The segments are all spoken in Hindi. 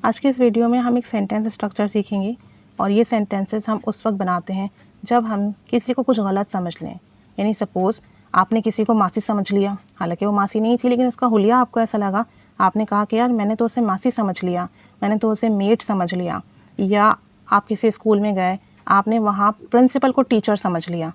आज के इस वीडियो में हम एक सेंटेंस स्ट्रक्चर सीखेंगे और ये सेंटेंसेस हम उस वक्त बनाते हैं जब हम किसी को कुछ गलत समझ लें। यानी सपोज़ आपने किसी को मासी समझ लिया, हालांकि वो मासी नहीं थी, लेकिन उसका हुलिया आपको ऐसा लगा, आपने कहा कि यार मैंने तो उसे मासी समझ लिया, मैंने तो उसे मेट समझ लिया। या आप किसी स्कूल में गए, आपने वहाँ प्रिंसिपल को टीचर समझ लिया,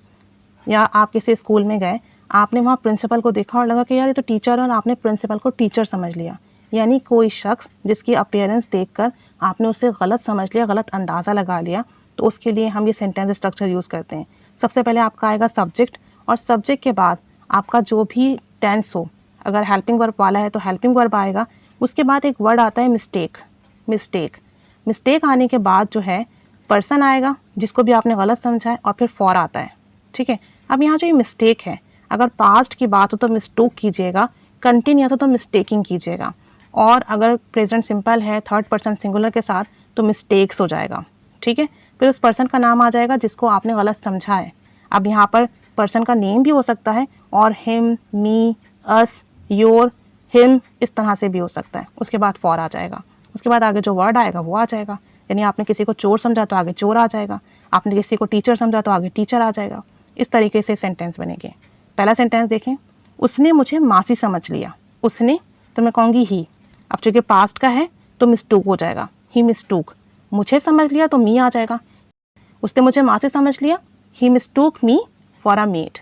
या आप किसी स्कूल में गए, आपने वहाँ प्रिंसिपल को देखा और लगा कि यार ये तो टीचर है, और आपने प्रिंसिपल को टीचर समझ लिया। यानी कोई शख्स जिसकी अपीयरेंस देखकर आपने उसे गलत समझ लिया, गलत अंदाज़ा लगा लिया, तो उसके लिए हम ये सेंटेंस स्ट्रक्चर यूज़ करते हैं। सबसे पहले आपका आएगा सब्जेक्ट, और सब्जेक्ट के बाद आपका जो भी टेंस हो, अगर हेल्पिंग वर्ब वाला है तो हेल्पिंग वर्ब आएगा। उसके बाद एक वर्ड आता है मिस्टेक। मिस्टेक आने के बाद जो है पर्सन आएगा जिसको भी आपने गलत समझा है, और फिर फॉर आता है। ठीक है, अब यहाँ जो ये मिस्टेक है, अगर पास्ट की बात हो तो मिस्टूक कीजिएगा, कंटिन्यूअस हो तो मिस्टेकिंग कीजिएगा, और अगर प्रेजेंट सिंपल है थर्ड पर्सन सिंगुलर के साथ तो मिस्टेक्स हो जाएगा। ठीक है, फिर उस पर्सन का नाम आ जाएगा जिसको आपने गलत समझा है। अब यहाँ पर पर्सन का नेम भी हो सकता है, और him, me, us, your, him, इस तरह से भी हो सकता है। उसके बाद फॉर आ जाएगा। उसके बाद आगे जो वर्ड आएगा वो आ जाएगा। यानी आपने किसी को चोर समझा तो आगे चोर आ जाएगा, आपने किसी को टीचर समझा तो आगे टीचर आ जाएगा। इस तरीके से सेंटेंस बनेंगे। पहला सेंटेंस देखें, उसने मुझे मासी समझ लिया। उसने तो मैं कहूँगी ही। अब चूँकि पास्ट का है तो मिस्टूक हो जाएगा, ही मिस्टूक। मुझे समझ लिया तो मी आ जाएगा। उसने मुझे मासी समझ लिया, he mistook me for a maid.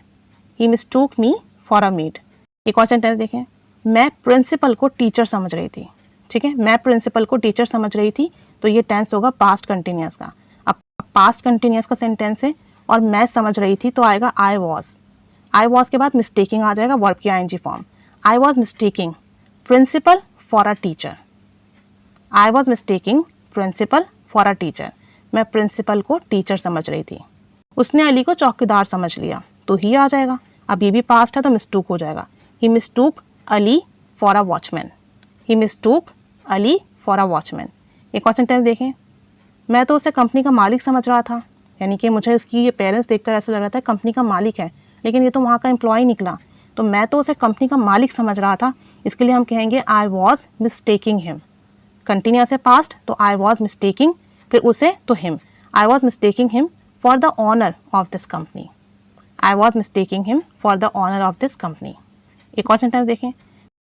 He mistook me for a maid. एक और सेंटेंस देखें, मैं प्रिंसिपल को टीचर समझ रही थी। ठीक है, मैं प्रिंसिपल को टीचर समझ रही थी, तो ये टेंस होगा पास्ट कंटिन्यूअस का। अब पास्ट कंटिन्यूअस का सेंटेंस है और मैं समझ रही थी तो आएगा आई वॉज। आई वॉज के बाद मिस्टेकिंग आ जाएगा, वर्ब की I N G form. I was mistaking principal for a teacher. I was mistaking principal for a teacher. मैं प्रिंसिपल को टीचर समझ रही थी। उसने अली को चौकीदार समझ लिया, तो ही आ जाएगा। अब ये भी पास्ट है तो मिस्टूक हो जाएगा, he mistook Ali for a watchman. He mistook Ali for a watchman. एक और सेंटेंस देखें, मैं तो उसे कंपनी का मालिक समझ रहा था। यानी कि मुझे उसकी ये पेरेंट्स देखकर ऐसा लग रहा था कंपनी का मालिक है, लेकिन ये तो वहाँ का एम्प्लॉय निकला, तो मैं तो उसे कंपनी का मालिक समझ रहा था। इसके लिए हम कहेंगे I was mistaking him. Continuous है पास्ट तो आई वॉज मिस्टेकिंग, फिर उसे तो him. I was mistaking him for the owner of this company. I was mistaking him for the owner of this company. एक और सेंटेंस देखें,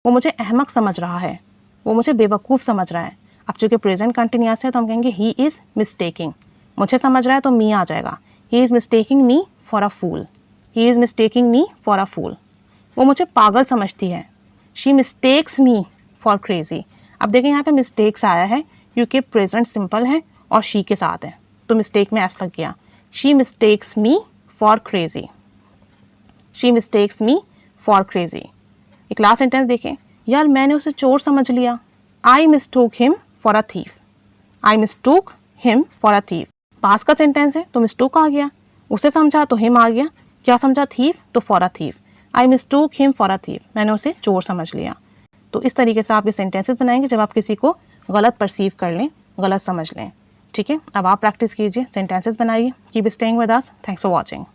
वो मुझे अहमक समझ रहा है, वो मुझे बेवकूफ़ समझ रहा है। अब चूँकि प्रेजेंट कंटिन्यूअस है तो हम कहेंगे ही इज़ मिस्टेकिंग। मुझे समझ रहा है तो मी आ जाएगा, he is mistaking me for a fool. He is mistaking me for a fool. वो मुझे पागल समझती है, she mistakes me for crazy. अब देखें यहाँ पे मिस्टेक्स आया है क्योंकि प्रेजेंट सिंपल है और शी के साथ है, तो मिस्टेक में एस लग गया। She mistakes me for crazy. She mistakes me for crazy. एक लास्ट सेंटेंस देखें, यार मैंने उसे चोर समझ लिया। I mistook him for a thief. I mistook him for a thief. Past का सेंटेंस है तो मिस्टूक आ गया, उसे समझा तो हिम आ गया, क्या समझा थीफ तो for a thief. I mistook him for a thief, मैंने उसे चोर समझ लिया। तो इस तरीके से आप ये सेंटेंसेस बनाएंगे जब आप किसी को गलत परसीव कर लें, गलत समझ लें। ठीक है, अब आप प्रैक्टिस कीजिए, सेंटेंसेस बनाइए। Keep staying with us. Thanks for watching.